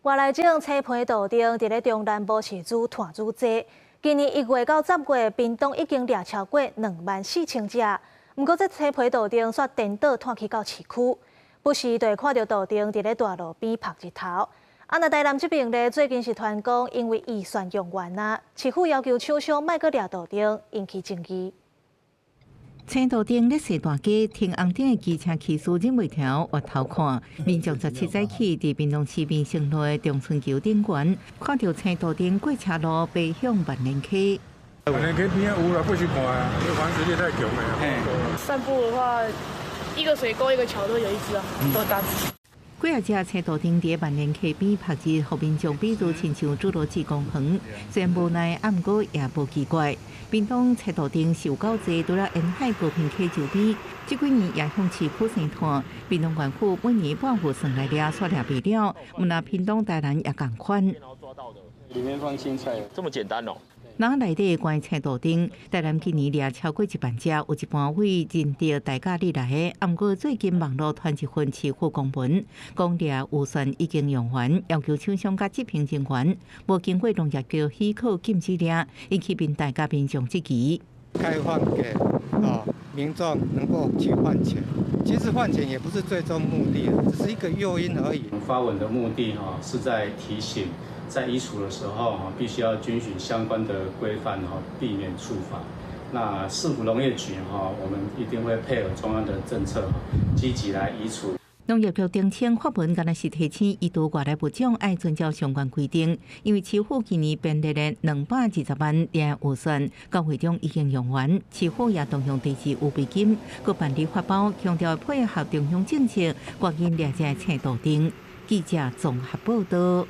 外来种青皮杜丁伫咧中南部市主摊主济，今年1月到10月，屏东已经掠超过24000只。不过，这青皮杜丁煞颠倒摊去到市区，不时就会看到杜丁伫咧大路边晒日头。那台南这边咧，最近是传讲因为预算用完啊，市府要求厂商莫阁掠杜丁，引起争议。青杜丁咧踅大街，停红灯的机车骑士忍袂条回头看，民众17早起伫屏东市民生路的中春桥顶悬，看到青杜丁过车路飞向万年溪。万年溪边有啦，过去看啊，这个防水力太强了。散步的话，一个水沟一个桥都有一只啊，都大只。几啊只青杜丁伫万年溪边拍日，互民众比如亲像侏罗纪公园，虽然无奈，毋过也无奇怪。屏东青杜丁受够济，除了沿海高平溪周边，这几年也向市区生产。屏东县府每年半户算来掠，煞掠袂了。毋那屏东台南也共款。里面放青菜，这么简单哦。那内底关于青杜丁，台南今年掠超过1万只，有一半位认到大价日来的。毋过最近网络传一份市府公文，讲掠预算已经用完，要求厂商甲执行人员无经过农业局许可禁止掠，引起民大甲民众质疑。开放给民众能够去换钱，其实换钱也不是最终目的，只是一个诱因而已。发文的目的是在提醒，在移除的时候必须要遵循相关的规范避免触法。那市府农业局我们一定会配合中央的政策，积极来移除。农业局澄清发文，原来是提醒移除外来物种爱遵照相关规定，因为市府今年编列的220万元预算，到会中已经用完，市府也动用地质预备金，佮办理发包，强调配合中央政策，决定掠这青杜丁。记者综合报道。